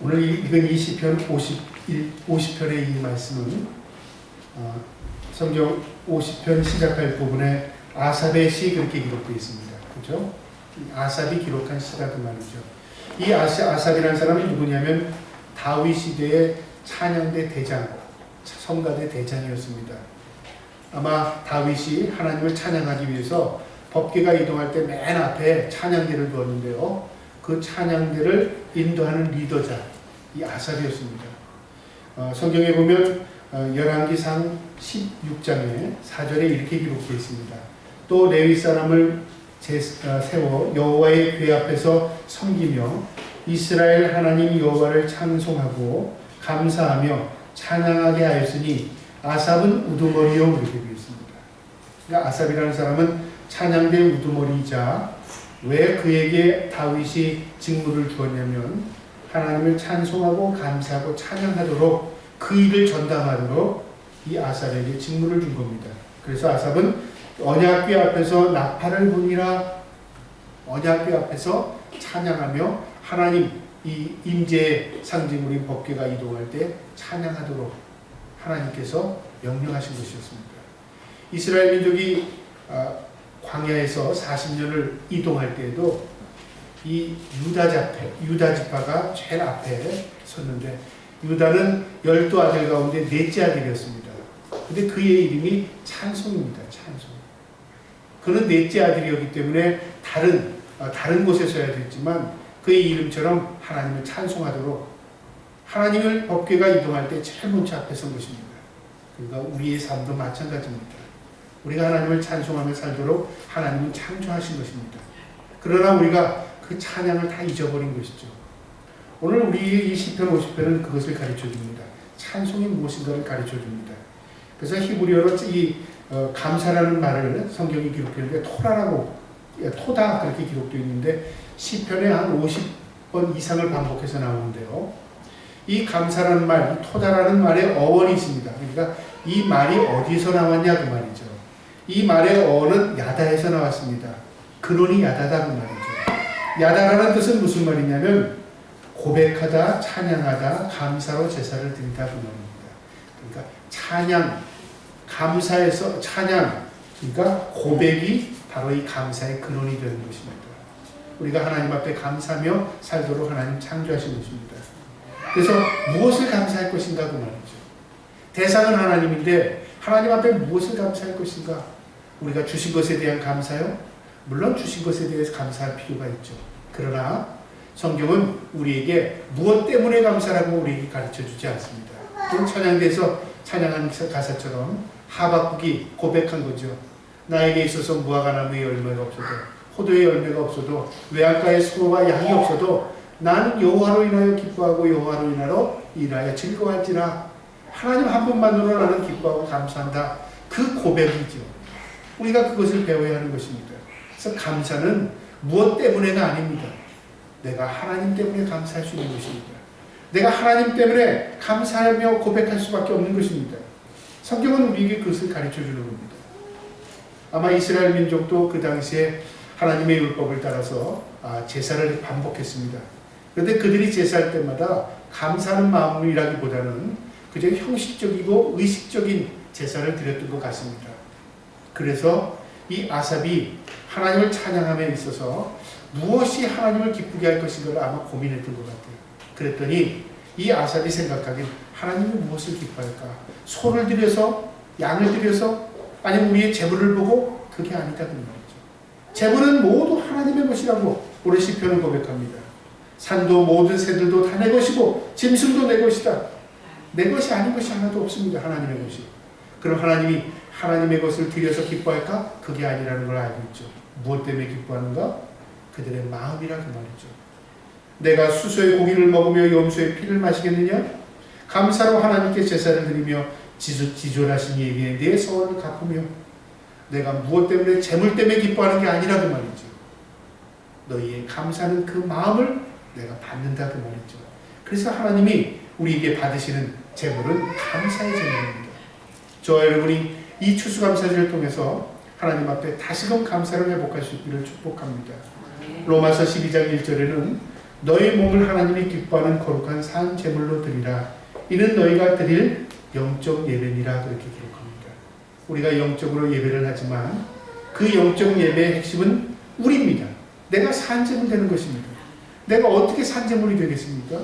오늘 읽은 이 시편 50편의 이 말씀은 성경 50편 시작할 부분에 아삽의 시 그렇게 기록되어 있습니다. 그렇죠? 아삽이 기록한 시다 그 말이죠. 이 아삽이라는 사람이 누구냐면 다윗 시대의 찬양대 대장, 성가대 대장이었습니다. 아마 다윗이 하나님을 찬양하기 위해서 법궤가 이동할 때 맨 앞에 찬양대를 두었는데요. 그 찬양대를 인도하는 리더자, 이 아삽이었습니다. 성경에 보면 열왕기상 16장에 4절에 이렇게 기록되어 있습니다. 또 레위 사람을 세워 여호와의 궤 앞에서 섬기며 이스라엘 하나님 여호와를 찬송하고 감사하며 찬양하게 하였으니 아삽은 우두머리요 그렇게 되어 있습니다. 그러니까 아삽이라는 사람은 찬양대 우두머리이자 왜 그에게 다윗이 직무를 주었냐면 하나님을 찬송하고 감사하고 찬양하도록 그 일을 전담하도록 이 아삽에게 직무를 준 겁니다. 그래서 아삽은 언약궤 앞에서 나팔을 부니라, 언약궤 앞에서 찬양하며 하나님 이 임재의 상징물인 법궤가 이동할 때 찬양하도록 하나님께서 명령하신 것이었습니다. 이스라엘 민족이 광야에서 40년을 이동할 때에도 이 유다 지파가 제일 앞에 섰는데 유다는 12아들 가운데 넷째 아들이었습니다. 근데 그의 이름이 찬송입니다. 찬송. 그는 넷째 아들이었기 때문에 다른 곳에 서야 됐지만 그의 이름처럼 하나님을 찬송하도록 하나님을 법궤가 이동할 때 제일 먼저 앞에 선 것입니다. 그러니까 우리의 삶도 마찬가지입니다. 우리가 하나님을 찬송하며 살도록 하나님은 창조하신 것입니다. 그러나 우리가 그 찬양을 다 잊어버린 것이죠. 오늘 우리의 이 시편 50편은 그것을 가르쳐줍니다. 찬송이 무엇인가를 가르쳐줍니다. 그래서 히브리어로 이 감사라는 말을 성경이 기록했는데 토다 그렇게 기록되어 있는데 시편에 한 50번 이상을 반복해서 나오는데요. 이 감사라는 말, 이 토다라는 말에 어원이 있습니다. 그러니까 이 말이 어디서 나왔냐 그 말이죠. 이 말의 어원은 야다에서 나왔습니다. 근원이 야다다 그 말이죠. 야다라는 뜻은 무슨 말이냐면 고백하다, 찬양하다, 감사로 제사를 드리다 그 말입니다. 그러니까 찬양, 감사에서 찬양, 그러니까 고백이 바로 이 감사의 근원이 되는 것입니다. 우리가 하나님 앞에 감사하며 살도록 하나님 창조하신 것입니다. 그래서 무엇을 감사할 것인가 그 말이죠. 대상은 하나님인데 하나님 앞에 무엇을 감사할 것인가? 우리가 주신 것에 대한 감사요? 물론 주신 것에 대해서 감사할 필요가 있죠. 그러나 성경은 우리에게 무엇 때문에 감사라고 우리에게 가르쳐주지 않습니다. 또 찬양대에서 찬양하는 가사처럼 하박국이 고백한 거죠. 나에게 있어서 무화과 나무의 열매가 없어도 포도의 열매가 없어도 외양가에 소와 양이 없어도 나는 여호와로 인하여 기뻐하고 여호와로 인하여 즐거워할지라. 하나님 한 분만으로 나는 기뻐하고 감사한다. 그 고백이죠. 우리가 그것을 배워야 하는 것입니다. 그래서 감사는 무엇 때문에가 아닙니다. 내가 하나님 때문에 감사할 수 있는 것입니다. 내가 하나님 때문에 감사하며 고백할 수밖에 없는 것입니다. 성경은 우리에게 그것을 가르쳐주는 겁니다. 아마 이스라엘 민족도 그 당시에 하나님의 율법을 따라서 제사를 반복했습니다. 그런데 그들이 제사할 때마다 감사하는 마음이라기보다는 그저 형식적이고 의식적인 제사를 드렸던 것 같습니다. 그래서 이 아삽이 하나님을 찬양함에 있어서 무엇이 하나님을 기쁘게 할 것인가를 아마 고민했던 것 같아요. 그랬더니 이 아삽이 생각하길 하나님이 무엇을 기뻐할까? 소를 들여서 양을 들여서 아니면 우리의 재물을 보고 그게 아니다 그 말이죠. 재물은 모두 하나님의 것이라고 오늘 시편은 고백합니다. 산도 모든 새들도 다 내 것이고 짐승도 내 것이다. 내 것이 아닌 것이 하나도 없습니다. 하나님의 것이. 그럼 하나님이 하나님의 것을 드려서 기뻐할까? 그게 아니라는 걸 알고 있죠. 무엇 때문에 기뻐하는가? 그들의 마음이라 그 말이죠. 내가 수소의 고기를 먹으며 염소의 피를 마시겠느냐? 감사로 하나님께 제사를 드리며 지존하신 이에게 내 소원을 갚으며 내가 무엇 때문에 재물 때문에 기뻐하는 게 아니라 그 말이죠. 너희의 감사는 그 마음을 내가 받는다 그 말이죠. 그래서 하나님이 우리에게 받으시는 재물은 감사의 재물입니다. 저와 여러분이 이 추수감사절을 통해서 하나님 앞에 다시금 감사를 회복할 수 있기를 축복합니다. 로마서 12장 1절에는 너희 몸을 하나님이 기뻐하는 거룩한 산 제물로 드리라. 이는 너희가 드릴 영적 예배니라. 그렇게 기록합니다. 우리가 영적으로 예배를 하지만 그 영적 예배의 핵심은 우리입니다. 내가 산제물 되는 것입니다. 내가 어떻게 산제물이 되겠습니까?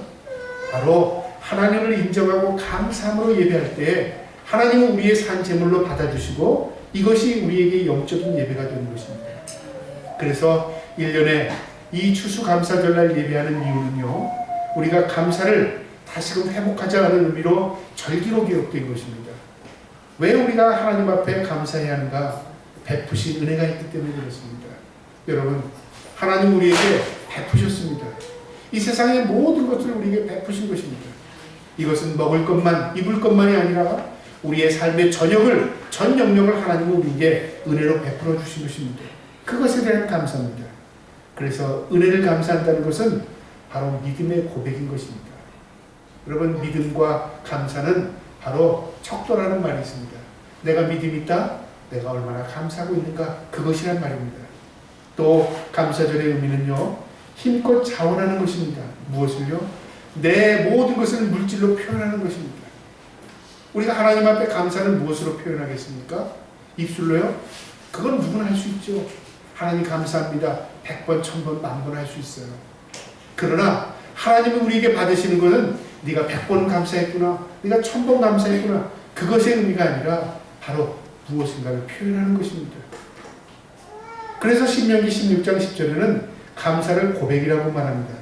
바로 하나님을 인정하고 감사함으로 예배할 때 하나님은 우리의 산제물로 받아주시고 이것이 우리에게 영적인 예배가 되는 것입니다. 그래서 1년에 이 추수감사절날 예배하는 이유는요, 우리가 감사를 다시금 회복하자는 의미로 절기로 기록된 것입니다. 왜 우리가 하나님 앞에 감사해야 하는가? 베푸신 은혜가 있기 때문에 그렇습니다. 여러분, 하나님 우리에게 베푸셨습니다. 이 세상의 모든 것을 우리에게 베푸신 것입니다. 이것은 먹을 것만, 입을 것만이 아니라 우리의 삶의 전 영역을 하나님은 우리에게 은혜로 베풀어 주신 것입니다. 그것에 대한 감사입니다. 그래서 은혜를 감사한다는 것은 바로 믿음의 고백인 것입니다. 여러분, 믿음과 감사는 바로 척도라는 말이 있습니다. 내가 믿음이 있다? 내가 얼마나 감사하고 있는가? 그것이란 말입니다. 또 감사절의 의미는요, 힘껏 자원하는 것입니다. 무엇을요? 내 모든 것을 물질로 표현하는 것입니다. 우리가 하나님 앞에 감사를 무엇으로 표현하겠습니까? 입술로요? 그건 누구나 할 수 있죠. 하나님 감사합니다. 100번, 1000번, 10,000번 할 수 있어요. 그러나 하나님이 우리에게 받으시는 것은 네가 100번 감사했구나, 네가 1000번 감사했구나, 그것의 의미가 아니라 바로 무엇인가를 표현하는 것입니다. 그래서 신명기 16장 10절에는 감사를 고백이라고 말합니다.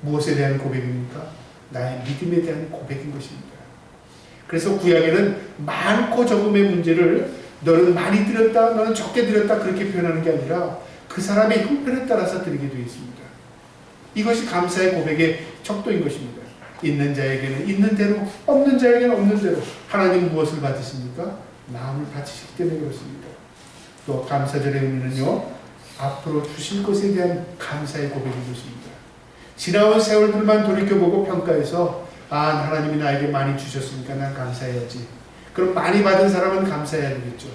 무엇에 대한 고백입니까? 나의 믿음에 대한 고백인 것입니다. 그래서 구약에는 많고 적음의 문제를 너는 많이 드렸다, 너는 적게 드렸다 그렇게 표현하는 게 아니라 그 사람의 형편에 따라서 드리게 되어 있습니다. 이것이 감사의 고백의 척도인 것입니다. 있는 자에게는 있는 대로, 없는 자에게는 없는 대로. 하나님은 무엇을 받으십니까? 마음을 바치시기 때문에 그렇습니다. 또 감사절의 의미는요, 앞으로 주실 것에 대한 감사의 고백인 것입니다. 지나온 세월들만 돌이켜보고 평가해서 하나님이 나에게 많이 주셨으니까 난 감사해야지. 그럼 많이 받은 사람은 감사해야 되겠죠.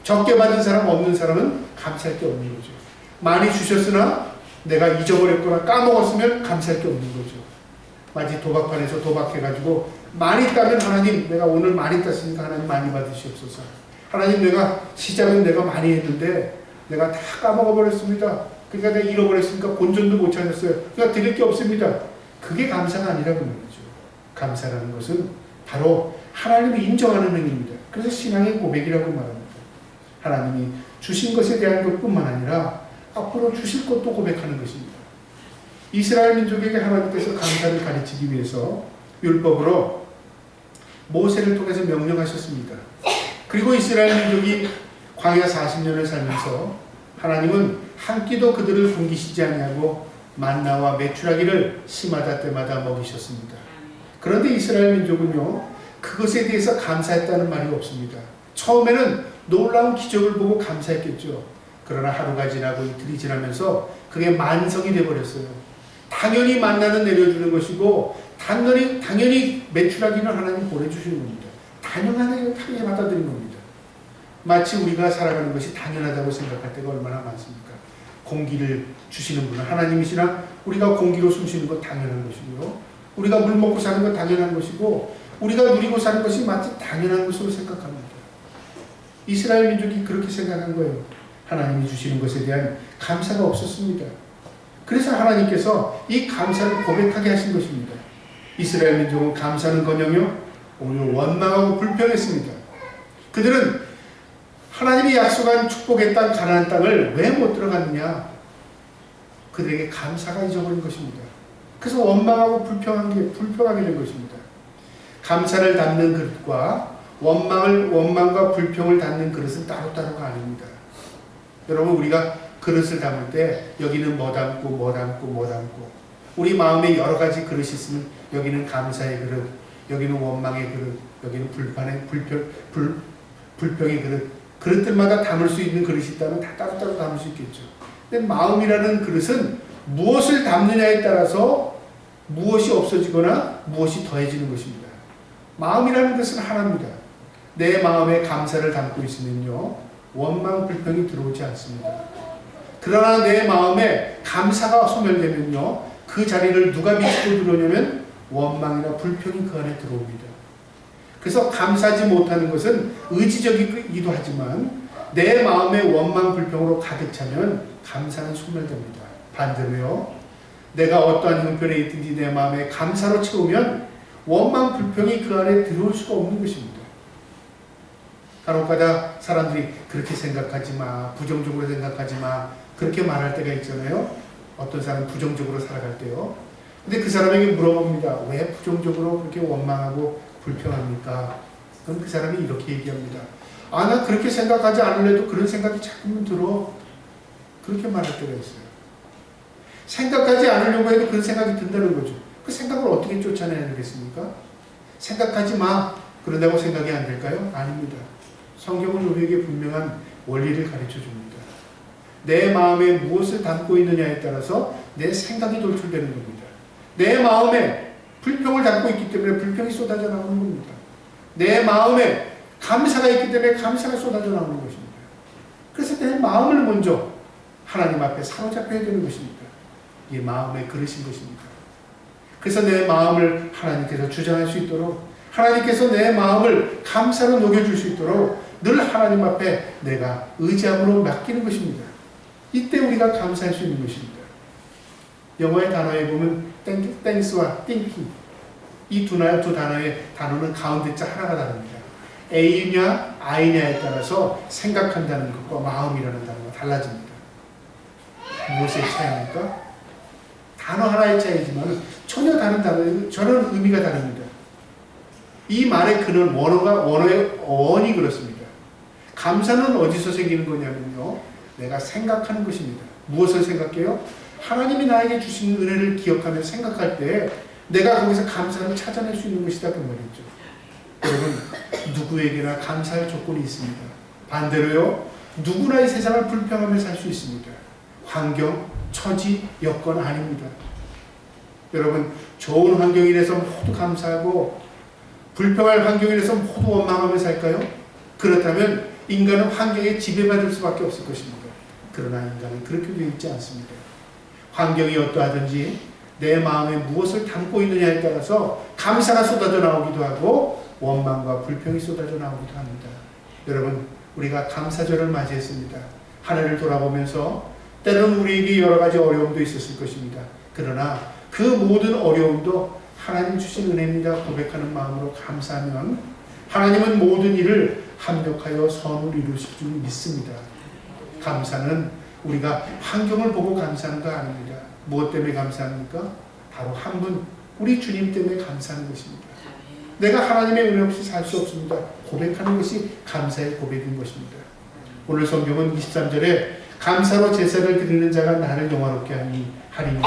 적게 받은 사람, 없는 사람은 감사할 게 없는 거죠. 많이 주셨으나 내가 잊어버렸거나 까먹었으면 감사할 게 없는 거죠. 마치 도박판에서 도박해가지고 많이 따면 하나님, 내가 오늘 많이 땄으니까 하나님 많이 받으시옵소서. 하나님, 내가 시작은 내가 많이 했는데 내가 다 까먹어버렸습니다. 그러니까 내가 잃어버렸으니까 본전도 못 찾았어요. 그러니까 드릴 게 없습니다. 그게 감사가 아니라고 말이죠. 감사라는 것은 바로 하나님이 인정하는 행위입니다. 그래서 신앙의 고백이라고 말합니다. 하나님이 주신 것에 대한 것뿐만 아니라 앞으로 주실 것도 고백하는 것입니다. 이스라엘 민족에게 하나님께서 감사를 가르치기 위해서 율법으로 모세를 통해서 명령하셨습니다. 그리고 이스라엘 민족이 광야 40년을 살면서 하나님은 한 끼도 그들을 굶기시지 아니하고 만나와 메추라기를 시마다 때마다 먹이셨습니다. 그런데 이스라엘 민족은요, 그것에 대해서 감사했다는 말이 없습니다. 처음에는 놀라운 기적을 보고 감사했겠죠. 그러나 하루가 지나고 이틀이 지나면서 그게 만성이 되어버렸어요. 당연히 만나는 내려주는 것이고 당연히 메추라기는 하나님 보내주시는 겁니다. 당연하게 받아들인 겁니다. 마치 우리가 살아가는 것이 당연하다고 생각할 때가 얼마나 많습니까? 공기를 주시는 분은 하나님이시나 우리가 공기로 숨쉬는 건 당연한 것이고요. 우리가 물 먹고 사는 건 당연한 것이고 우리가 누리고 사는 것이 마치 당연한 것으로 생각합니다. 이스라엘 민족이 그렇게 생각한 거예요. 하나님이 주시는 것에 대한 감사가 없었습니다. 그래서 하나님께서 이 감사를 고백하게 하신 것입니다. 이스라엘 민족은 감사는커녕요 오히려 원망하고 불평했습니다. 그들은 하나님이 약속한 축복의 땅 가나안 땅을 왜 못 들어갔느냐? 그들에게 감사가 잊어버린 것입니다. 그래서 원망하고 불평하게 된 것입니다. 감사를 담는 그릇과 원망과 불평을 담는 그릇은 따로따로가 아닙니다. 여러분, 우리가 그릇을 담을 때 여기는 뭐 담고 우리 마음에 여러 가지 그릇이 있으면 여기는 감사의 그릇, 여기는 원망의 그릇, 여기는 불평의 그릇들마다 담을 수 있는 그릇이 있다면 다 따로따로 담을 수 있겠죠. 근데 마음이라는 그릇은 무엇을 담느냐에 따라서 무엇이 없어지거나 무엇이 더해지는 것입니다. 마음이라는 것은 하나입니다. 내 마음에 감사를 담고 있으면요, 원망, 불평이 들어오지 않습니다. 그러나 내 마음에 감사가 소멸되면요, 그 자리를 누가 미치고 들어오냐면 원망이나 불평이 그 안에 들어옵니다. 그래서 감사하지 못하는 것은 의지적이기도 하지만 내 마음에 원망 불평으로 가득 차면 감사는 소멸됩니다. 반대로요, 내가 어떠한 형편에 있든지 내 마음에 감사로 채우면 원망 불평이 그 안에 들어올 수가 없는 것입니다. 간혹가다 사람들이 그렇게 생각하지 마, 부정적으로 생각하지 마, 그렇게 말할 때가 있잖아요. 어떤 사람은 부정적으로 살아갈 때요. 근데 그 사람에게 물어봅니다. 왜 부정적으로 그렇게 원망하고 불평합니까? 그럼 그 사람이 이렇게 얘기합니다. 아, 나 그렇게 생각하지 않을래도 그런 생각이 자꾸만 들어. 그렇게 말할 때가 있어요. 생각하지 않으려고 해도 그런 생각이 든다는 거죠. 그 생각을 어떻게 쫓아내야 되겠습니까? 생각하지 마. 그런다고 생각이 안 될까요? 아닙니다. 성경은 우리에게 분명한 원리를 가르쳐 줍니다. 내 마음에 무엇을 담고 있느냐에 따라서 내 생각이 돌출되는 겁니다. 내 마음에 불평을 담고 있기 때문에 불평이 쏟아져 나오는 겁니다. 내 마음에 감사가 있기 때문에 감사가 쏟아져 나오는 것입니다. 그래서 내 마음을 먼저 하나님 앞에 사로잡혀야 되는 것입니다. 이 마음의 그릇인 것입니다. 그래서 내 마음을 하나님께서 주장할 수 있도록, 하나님께서 내 마음을 감사로 녹여줄 수 있도록 늘 하나님 앞에 내가 의지함으로 맡기는 것입니다. 이때 우리가 감사할 수 있는 것입니다. 영어의 단어에 보면 thanks와 thinking, 이 두 단어의 단어는 가운데자 하나가 다릅니다. A냐 I냐에 따라서 생각한다는 것과 마음이라는 단어가 달라집니다. 무엇의 차이입니까? 단어 하나의 차이지만 전혀 다른 단어예요. 저는 의미가 다릅니다. 이 말의 근원, 원어의 어원이 그렇습니다. 감사는 어디서 생기는 거냐면요, 내가 생각하는 것입니다. 무엇을 생각해요? 하나님이 나에게 주신 은혜를 기억하며 생각할 때 내가 거기서 감사를 찾아낼 수 있는 것이다, 그 말이죠. 여러분, 누구에게나 감사할 조건이 있습니다. 반대로요, 누구나 이 세상을 불평하며 살 수 있습니다. 환경, 처지, 여건 아닙니다. 여러분, 좋은 환경이라서 모두 감사하고 불평할 환경이라서 모두 원망하며 살까요? 그렇다면 인간은 환경에 지배받을 수밖에 없을 것입니다. 그러나 인간은 그렇게 되어 있지 않습니다. 환경이 어떠하든지 내 마음에 무엇을 담고 있느냐에 따라서 감사가 쏟아져 나오기도 하고 원망과 불평이 쏟아져 나오기도 합니다. 여러분, 우리가 감사절을 맞이했습니다. 하늘을 돌아보면서 때로는 우리에게 여러 가지 어려움도 있었을 것입니다. 그러나 그 모든 어려움도 하나님 주신 은혜입니다 고백하는 마음으로 감사하면 하나님은 모든 일을 합력하여 선을 이루실 줄 믿습니다. 감사는 우리가 환경을 보고 감사하는 거 아닙니다. 무엇 때문에 감사합니까? 바로 한 분, 우리 주님 때문에 감사하는 것입니다. 내가 하나님의 은혜 없이 살 수 없습니다. 고백하는 것이 감사의 고백인 것입니다. 오늘 성경은 23절에 감사로 제사를 드리는 자가 나를 영화롭게 하리니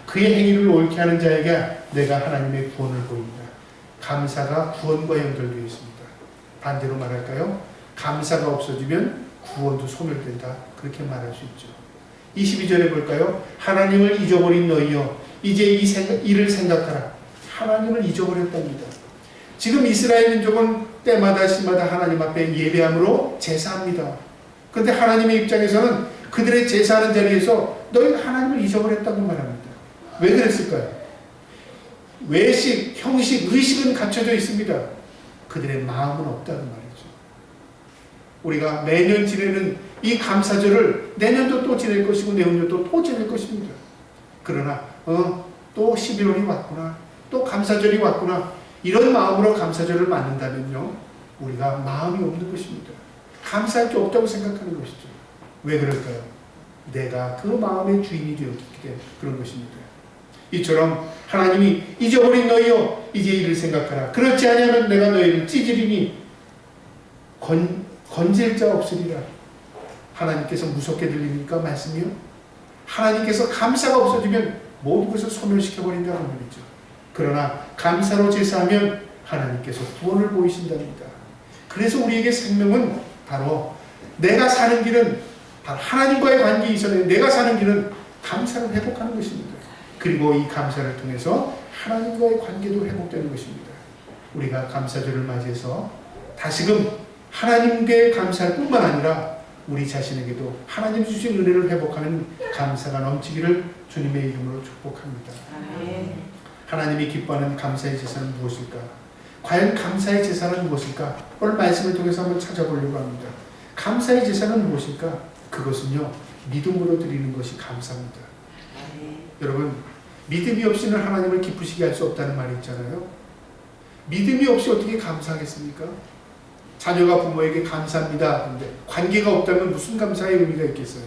그의 행위를 옳게 하는 자에게 내가 하나님의 구원을 보인다. 감사가 구원과 연결되어 있습니다. 반대로 말할까요? 감사가 없어지면 구원도 소멸된다. 그렇게 말할 수 있죠. 22절에 볼까요? 하나님을 잊어버린 너희여 이제 이를 생각하라. 하나님을 잊어버렸답니다. 지금 이스라엘 민족은 때마다 시마다 하나님 앞에 예배함으로 제사합니다. 그런데 하나님의 입장에서는 그들의 제사하는 자리에서 너희가 하나님을 잊어버렸다고 말합니다. 왜 그랬을까요? 외식, 형식, 의식은 갖춰져 있습니다. 그들의 마음은 없다는 말이죠. 우리가 매년 지내는 이 감사절을 내년도 또 지낼 것이고 내후년도 또 지낼 것입니다. 그러나 또 11월이 왔구나, 또 감사절이 왔구나, 이런 마음으로 감사절을 맞는다면요, 우리가 마음이 없는 것입니다. 감사할 게 없다고 생각하는 것이죠. 왜 그럴까요? 내가 그 마음의 주인이 되었기 때문에 그런 것입니다. 이처럼 하나님이 잊어버린 너희여 이제 이를 생각하라. 그렇지 아니하면 내가 너희를 찢으리니 건질 자 없으리라. 하나님께서 무섭게 들리니까 말씀이요, 하나님께서 감사가 없어지면 모든 것을 소멸시켜버린다는 말이죠. 그러나 감사로 제사하면 하나님께서 구원을 보이신답니다. 그래서 우리에게 생명은 바로 내가 사는 길은 바로 하나님과의 관계 이전에 내가 사는 길은 감사를 회복하는 것입니다. 그리고 이 감사를 통해서 하나님과의 관계도 회복되는 것입니다. 우리가 감사절을 맞이해서 다시금 하나님께 감사할 뿐만 아니라 우리 자신에게도 하나님 주신 은혜를 회복하는 감사가 넘치기를 주님의 이름으로 축복합니다. 하나님이 기뻐하는 감사의 제사는 무엇일까? 과연 감사의 제사는 무엇일까? 오늘 말씀을 통해서 한번 찾아보려고 합니다. 감사의 제사는 무엇일까? 그것은요, 믿음으로 드리는 것이 감사입니다. 여러분, 믿음이 없이는 하나님을 기쁘시게 할 수 없다는 말이 있잖아요. 믿음이 없이 어떻게 감사하겠습니까? 자녀가 부모에게 감사합니다. 근데 관계가 없다면 무슨 감사의 의미가 있겠어요?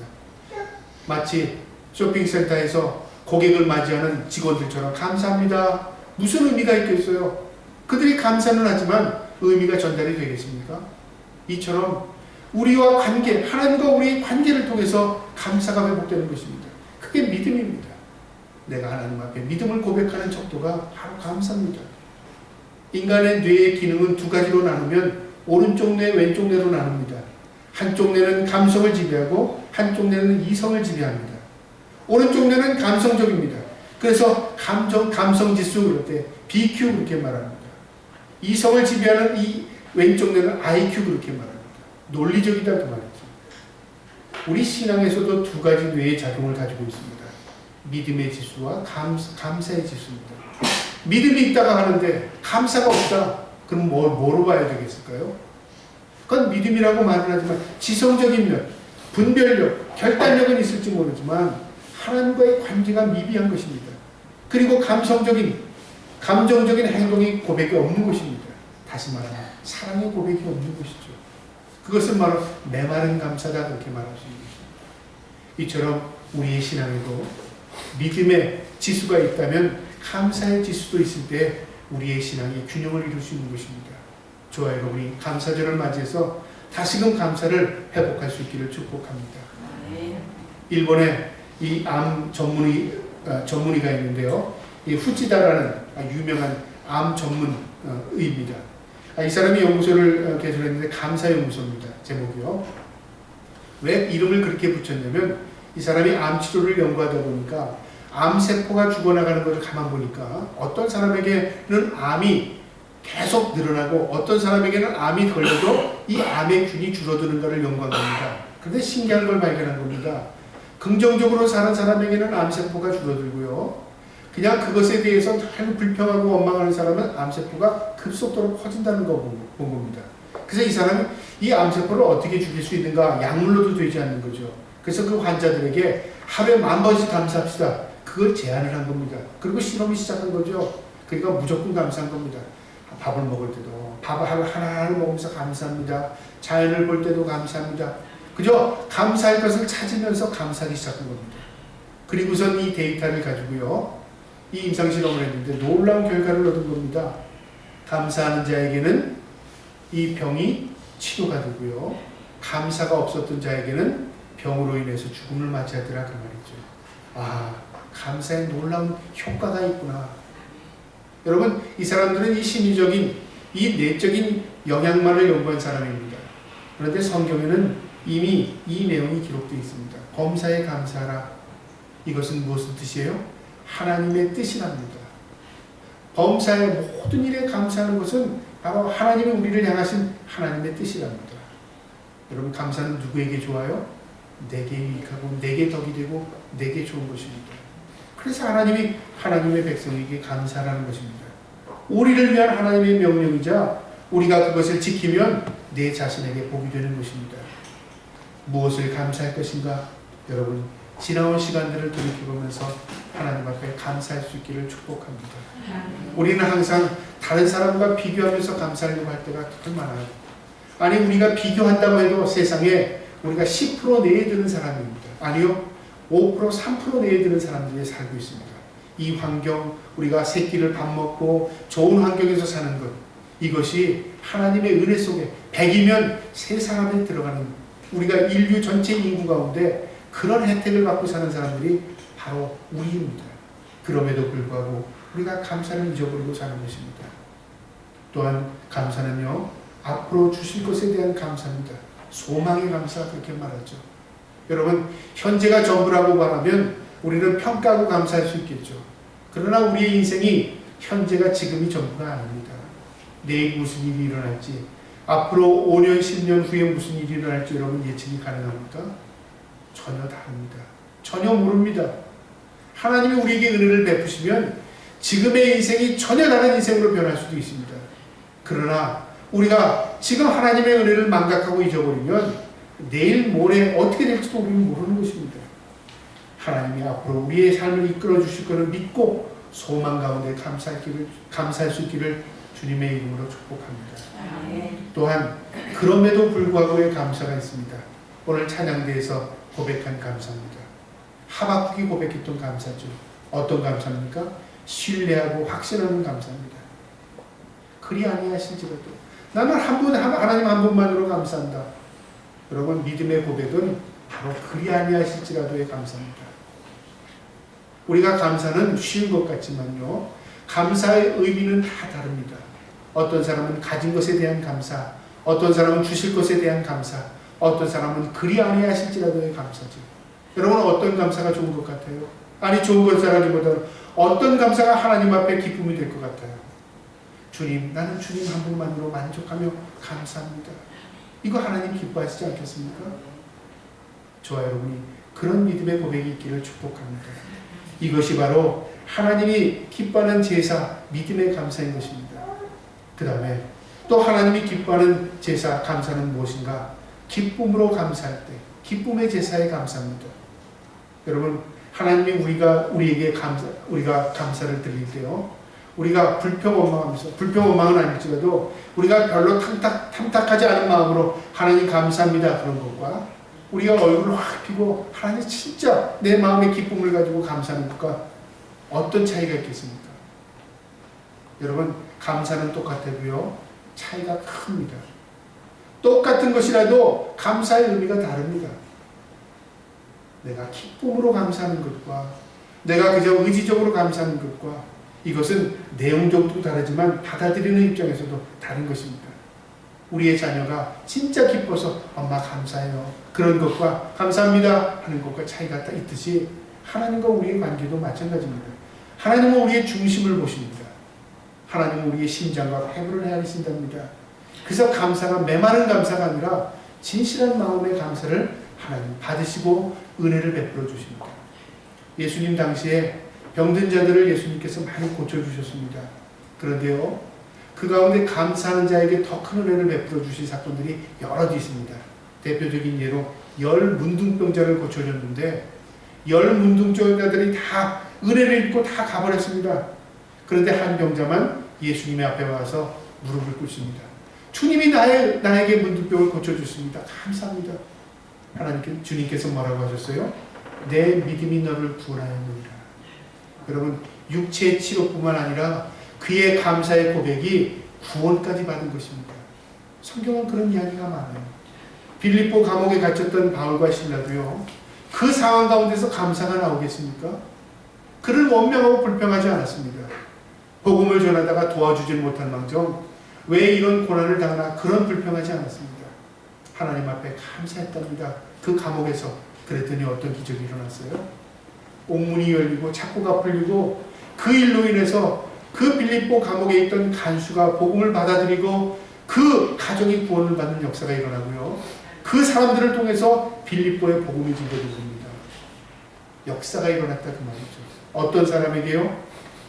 마치 쇼핑센터에서 고객을 맞이하는 직원들처럼 감사합니다. 무슨 의미가 있겠어요? 그들이 감사는 하지만 의미가 전달이 되겠습니까? 이처럼 우리와 관계, 하나님과 우리의 관계를 통해서 감사가 회복되는 것입니다. 그게 믿음입니다. 내가 하나님 앞에 믿음을 고백하는 척도가 바로 감사입니다. 인간의 뇌의 기능은 두 가지로 나누면 오른쪽 뇌, 왼쪽 뇌로 나눕니다. 한쪽 뇌는 감성을 지배하고 한쪽 뇌는 이성을 지배합니다. 오른쪽 뇌는 감성적입니다. 그래서 감성 지수 그럴 때 BQ 그렇게 말합니다. 이성을 지배하는 이 왼쪽 뇌는 IQ 그렇게 말합니다. 논리적이다 그 말이죠. 우리 신앙에서도 두 가지 뇌의 작용을 가지고 있습니다. 믿음의 지수와 감사의 지수입니다. 믿음이 있다가 하는데 감사가 없다. 그럼 뭐로 봐야 되겠을까요? 그건 믿음이라고 말은 하지만 지성적인 면, 분별력, 결단력은 있을지 모르지만 하나님과의 관계가 미비한 것입니다. 그리고 감정적인 행동이 고백이 없는 것입니다. 다시 말하면 사랑의 고백이 없는 것이죠. 그것은 바로 메마른 감사다 그렇게 말할 수 있는 것입니다. 이처럼 우리의 신앙에도 믿음의 지수가 있다면 감사의 지수도 있을 때 우리의 신앙이 균형을 이룰 수 있는 것입니다. 저와 여러분이 감사절을 맞이해서 다시금 감사를 회복할 수 있기를 축복합니다. 일본에 이 암 전문의가 있는데요. 이 후치다라는 유명한 암 전문의입니다. 이 사람이 연구소를 개설했는데 감사연구소입니다. 제목이요. 왜 이름을 그렇게 붙였냐면 이 사람이 암 치료를 연구하다 보니까 암세포가 죽어나가는 것을 가만 보니까 어떤 사람에게는 암이 계속 늘어나고 어떤 사람에게는 암이 걸려도 이 암의 균이 줄어드는 것을 연구한 겁니다. 그런데 신기한 걸 발견한 겁니다. 긍정적으로 사는 사람에게는 암세포가 줄어들고요. 그냥 그것에 대해서 불평하고 원망하는 사람은 암세포가 급속도로 커진다는 거 본 겁니다. 그래서 이 사람이 이 암세포를 어떻게 죽일 수 있는가? 약물로도 되지 않는 거죠. 그래서 그 환자들에게 하루에 10,000번씩 감사합시다. 그걸 제안을 한 겁니다. 그리고 실험이 시작한 거죠. 그러니까 무조건 감사한 겁니다. 밥을 먹을 때도 밥을 하나하나 먹으면서 감사합니다. 자연을 볼 때도 감사합니다. 그저 감사할 것을 찾으면서 감사하기 시작한 겁니다. 그리고선 이 데이터를 가지고요. 이 임상실험을 했는데 놀라운 결과를 얻은 겁니다. 감사하는 자에게는 이 병이 치료가 되고요. 감사가 없었던 자에게는 병으로 인해서 죽음을 맞이하더라 그 말이죠. 감사에 놀라운 효과가 있구나. 여러분, 이 사람들은 이 심리적인, 이 내적인 영향만을 연구한 사람입니다. 그런데 성경에는 이미 이 내용이 기록되어 있습니다. 범사에 감사하라. 이것은 무엇의 뜻이에요? 하나님의 뜻이랍니다. 범사의 모든 일에 감사하는 것은 바로 하나님이 우리를 향하신 하나님의 뜻이랍니다. 여러분, 감사는 누구에게 좋아요? 내게 유익하고 내게 덕이 되고 내게 좋은 것입니다. 그래서 하나님이 하나님의 백성에게 감사라는 것입니다. 우리를 위한 하나님의 명령이자 우리가 그것을 지키면 내 자신에게 복이 되는 것입니다. 무엇을 감사할 것인가? 여러분, 지나온 시간들을 돌이켜보면서 하나님 앞에 감사할 수 있기를 축복합니다. 우리는 항상 다른 사람과 비교하면서 감사하려고 할 때가 더 많아요. 아니, 우리가 비교한다고 해도 세상에 우리가 10% 내에 드는 사람입니다. 아니요, 5%, 3% 내에 드는 사람들이 살고 있습니다. 이 환경, 우리가 세 끼를 밥 먹고 좋은 환경에서 사는 것, 이것이 하나님의 은혜 속에 100이면 3사람에 들어가는, 우리가 인류 전체 인구 가운데 그런 혜택을 받고 사는 사람들이 바로 우리입니다. 그럼에도 불구하고 우리가 감사를 잊어버리고 사는 것입니다. 또한 감사는요, 앞으로 주실 것에 대한 감사입니다. 소망의 감사, 그렇게 말하죠. 여러분, 현재가 전부라고 말하면 우리는 평가하고 감사할 수 있겠죠. 그러나 우리의 인생이 현재가 지금이 전부가 아닙니다. 내일 무슨 일이 일어날지, 앞으로 5년, 10년 후에 무슨 일이 일어날지 여러분 예측이 가능합니까? 전혀 다릅니다. 전혀 모릅니다. 하나님이 우리에게 은혜를 베푸시면 지금의 인생이 전혀 다른 인생으로 변할 수도 있습니다. 그러나 우리가 지금 하나님의 은혜를 망각하고 잊어버리면 내일 모레 어떻게 될지도 우리는 모르는 것입니다. 하나님이 앞으로 우리의 삶을 이끌어 주실 것을 믿고 소망 가운데 감사할 수 있기를 주님의 이름으로 축복합니다. 또한 그럼에도 불구하고의 감사가 있습니다. 오늘 찬양대에서 고백한 감사입니다. 하박국이 고백했던 감사죠. 어떤 감사입니까? 신뢰하고 확신하는 감사입니다. 그리 아니하실지라도 나는 하나님 한 분만으로 감사한다. 여러분 믿음의 고백은 바로 그리 아니하실지라도의 감사입니다. 우리가 감사는 쉬운 것 같지만요, 감사의 의미는 다 다릅니다. 어떤 사람은 가진 것에 대한 감사, 어떤 사람은 주실 것에 대한 감사, 어떤 사람은 그리 아니하실지라도의 감사죠. 여러분 어떤 감사가 좋은 것 같아요? 아니 좋은 것이라기보다는 어떤 감사가 하나님 앞에 기쁨이 될 것 같아요? 주님, 나는 주님 한 분만으로 만족하며 감사합니다. 이거 하나님 기뻐하시지 않겠습니까? 저와 여러분이 그런 믿음의 고백이 있기를 축복합니다. 이것이 바로 하나님이 기뻐하는 제사, 믿음의 감사인 것입니다. 그 다음에 또 하나님이 기뻐하는 제사, 감사는 무엇인가? 기쁨으로 감사할 때, 기쁨의 제사에 감사합니다. 여러분, 하나님이 우리에게 우리가 감사를 드릴 때요, 우리가 불평원망하면서, 불평원망은 아닐지라도 우리가 별로 탐탁하지 않은 마음으로 하나님 감사합니다 그런 것과 우리가 얼굴을 확 피고 하나님 진짜 내 마음의 기쁨을 가지고 감사하는 것과 어떤 차이가 있겠습니까? 여러분 감사는 똑같아도요 차이가 큽니다. 똑같은 것이라도 감사의 의미가 다릅니다. 내가 기쁨으로 감사하는 것과 내가 그저 의지적으로 감사하는 것과 이것은 내용적으로 다르지만 받아들이는 입장에서도 다른 것입니다. 우리의 자녀가 진짜 기뻐서 엄마 감사해요 그런 것과 감사합니다 하는 것과 차이가 있듯이 하나님과 우리의 관계도 마찬가지입니다. 하나님은 우리의 중심을 보십니다. 하나님은 우리의 심장과 회부를 헤아리신답니다. 그래서 감사가 메마른 감사가 아니라 진실한 마음의 감사를 하나님 받으시고 은혜를 베풀어 주십니다. 예수님 당시에 병든 자들을 예수님께서 많이 고쳐주셨습니다. 그런데요, 그 가운데 감사하는 자에게 더 큰 은혜를 베풀어 주신 사건들이 여러 있습니다. 대표적인 예로 10 문둥병자를 고쳐줬는데 10 문둥병자들이 다 은혜를 입고 다 가버렸습니다. 그런데 한 병자만 예수님의 앞에 와서 무릎을 꿇습니다. 주님이 나에게 문둥병을 고쳐주십니다. 감사합니다. 주님께서 뭐라고 하셨어요? 내 믿음이 너를 구원하였느니라. 여러분 육체의 치료뿐만 아니라 그의 감사의 고백이 구원까지 받은 것입니다. 성경은 그런 이야기가 많아요. 빌립보 감옥에 갇혔던 바울과 실라도요, 그 상황 가운데서 감사가 나오겠습니까? 그를 원망하고 불평하지 않았습니다. 복음을 전하다가 도와주지 못한 망정 왜 이런 고난을 당하나 그런 불평하지 않았습니다. 하나님 앞에 감사했답니다. 그 감옥에서. 그랬더니 어떤 기적이 일어났어요? 옥문이 열리고 창고가 풀리고 그 일로 인해서 그 빌립보 감옥에 있던 간수가 복음을 받아들이고 그 가정이 구원을 받는 역사가 일어나고요. 그 사람들을 통해서 빌립보의 복음이 증거됩니다. 역사가 일어났다 그 말이죠. 어떤 사람에게요?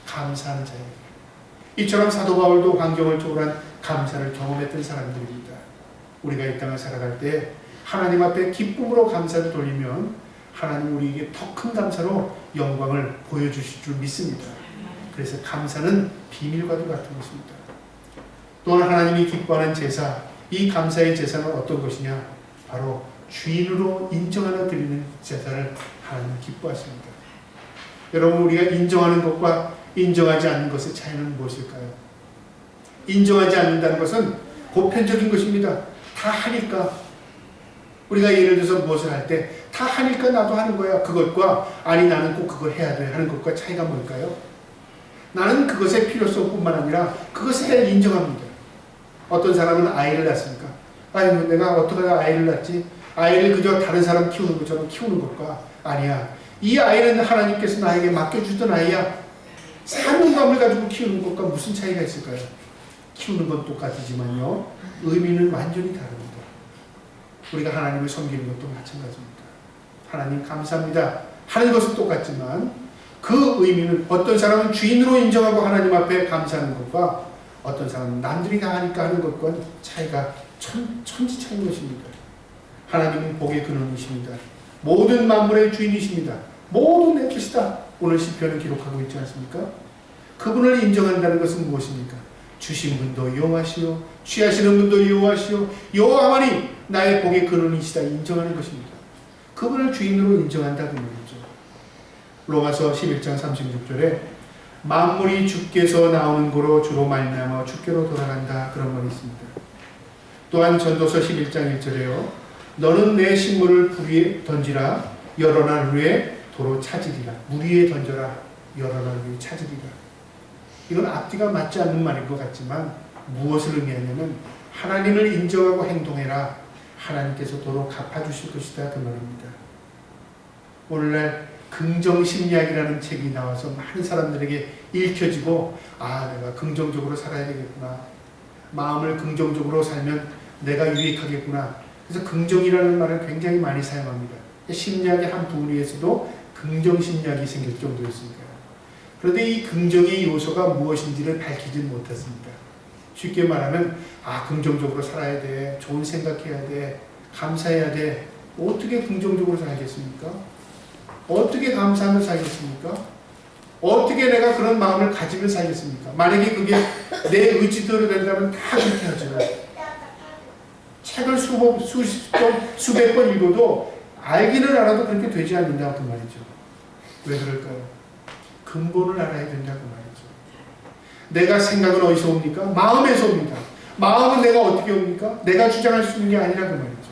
감사하는 자에게. 이처럼 사도 바울도 환경을 초월한 감사를 경험했던 사람들입니다. 우리가 이 땅을 살아갈 때 하나님 앞에 기쁨으로 감사를 돌리면 하나님 우리에게 더 큰 감사로 영광을 보여주실 줄 믿습니다. 그래서 감사는 비밀과도 같은 것입니다. 또한 하나님이 기뻐하는 제사, 이 감사의 제사는 어떤 것이냐? 바로 주인으로 인정하여 드리는 제사를 하나님 기뻐하십니다. 여러분 우리가 인정하는 것과 인정하지 않는 것의 차이는 무엇일까요? 인정하지 않는다는 것은 보편적인 것입니다. 다 하니까. 우리가 예를 들어서 무엇을 할 때 다 하니까 나도 하는 거야. 그것과 아니 나는 꼭 그걸 해야 돼 하는 것과 차이가 뭘까요? 나는 그것의 필요성뿐만 아니라 그것을 인정합니다. 어떤 사람은 아이를 낳습니까? 아니 내가 어떻게 아이를 낳지? 아이를 그저 다른 사람 키우는 것처럼 키우는 것과 아니야. 이 아이는 하나님께서 나에게 맡겨주던 아이야. 사명감을 가지고 키우는 것과 무슨 차이가 있을까요? 키우는 건 똑같지만요, 의미는 완전히 다릅니다. 우리가 하나님을 섬기는 것도 마찬가지입니다. 하나님 감사합니다 하는 것은 똑같지만 그 의미는 어떤 사람은 주인으로 인정하고 하나님 앞에 감사하는 것과 어떤 사람은 남들이 다 하니까 하는 것과는 차이가 천지 차이인 것입니다. 하나님은 복의 근원이십니다. 모든 만물의 주인이십니다. 모든 내 것이다. 오늘 시편은 기록하고 있지 않습니까? 그분을 인정한다는 것은 무엇입니까? 주신 분도 여호와시요 취하시는 분도 여호와시요 여호와만이 나의 복의 근원이시다 인정하는 것입니다. 그분을 주인으로 인정한다는 말이죠. 로마서 11장 36절에 만물이 주께서 나오는 고로 주로 말미암아 주께로 돌아간다 그런 말이 있습니다. 또한 전도서 11장 1절에요. 너는 내 식물을 불 위에 던지라 여러 날 후에 도로 찾으리라. 물 위에 던져라 여러 날 후에 찾으리라. 이건 앞뒤가 맞지 않는 말인 것 같지만 무엇을 의미하냐면 하나님을 인정하고 행동해라. 하나님께서 도로 갚아주실 것이다 그 말입니다. 오늘날 긍정심리학이라는 책이 나와서 많은 사람들에게 읽혀지고 내가 긍정적으로 살아야 되겠구나. 마음을 긍정적으로 살면 내가 유익하겠구나. 그래서 긍정이라는 말을 굉장히 많이 사용합니다. 심리학의 한 부분에서도 긍정심리학이 생길 정도였으니까요. 그런데 이 긍정의 요소가 무엇인지를 밝히지 못했습니다. 쉽게 말하면 긍정적으로 살아야 돼. 좋은 생각해야 돼. 감사해야 돼. 어떻게 긍정적으로 살겠습니까? 어떻게 감사하며 살겠습니까? 어떻게 내가 그런 마음을 가지며 살겠습니까? 만약에 그게 내 의지대로 된다면 다 그렇게 하죠. 책을 수백 번 읽어도 알기는 알아도 그렇게 되지 않는다 그 말이죠. 왜 그럴까요? 근본을 알아야 된다고 말이죠. 내가 생각은 어디서 옵니까? 마음에서 옵니다. 마음은 내가 어떻게 옵니까? 내가 주장할 수 있는 게 아니라 그 말이죠.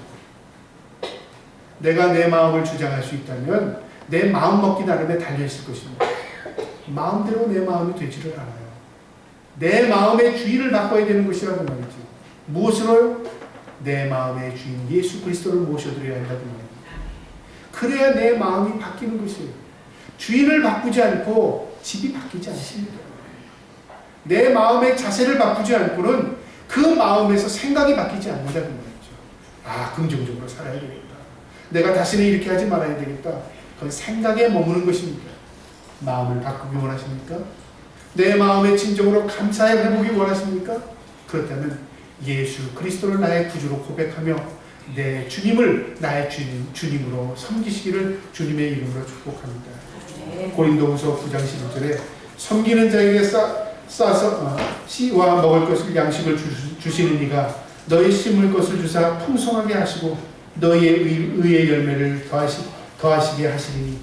내가 내 마음을 주장할 수 있다면 내 마음 먹기 나름에 달려있을 것입니다. 마음대로 내 마음이 되지를 않아요. 내 마음의 주인을 바꿔야 되는 것이라고 말이죠. 무엇으로요? 내 마음의 주인 예수 그리스도를 모셔드려야 한다고 말입니다. 그래야 내 마음이 바뀌는 것이에요. 주인을 바꾸지 않고 집이 바뀌지 않습니다. 내 마음의 자세를 바꾸지 않고는 그 마음에서 생각이 바뀌지 않는다는 말이죠. 긍정적으로 살아야 되겠다. 내가 다시는 이렇게 하지 말아야 되겠다. 그건 생각에 머무는 것입니다. 마음을 바꾸기 원하십니까? 내 마음의 진정으로 감사의 회복이 원하십니까? 그렇다면 예수 그리스도를 나의 구주로 고백하며 내 주님을 나의 주님으로 섬기시기를 주님의 이름으로 축복합니다. 고린도후서 9장 11절에 섬기는 자에게 싸서 씨와 먹을 것을 양식을 주시는 이가 너희 심을 것을 주사 풍성하게 하시고 너희의 의의 열매를 더하시게 하시리니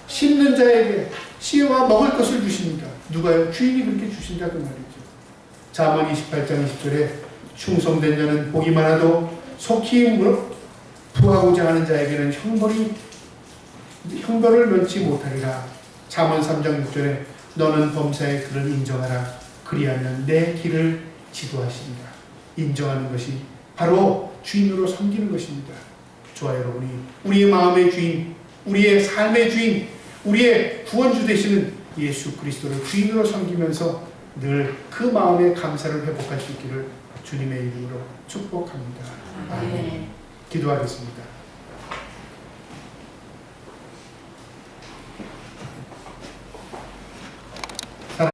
심는 자에게 씨와 먹을 것을 주십니다. 누가요? 주인이 그렇게 주신다고 말이죠. 잠언 28장 20절에 충성된 자는 복이 많아도 속히 부하고자 하는 자에게는 형벌을 면치 못하리라. 잠언 3장 6절에 너는 범사의 그를 인정하라. 그리하면 내 길을 지도하시리라. 인정하는 것이 바로 주인으로 섬기는 것입니다. 저와 여러분이 우리의 마음의 주인, 우리의 삶의 주인, 우리의 구원주 되시는 예수 그리스도를 주인으로 섬기면서 늘 그 마음의 감사를 회복할 수 있기를 주님의 이름으로 축복합니다. 아멘. 기도하겠습니다.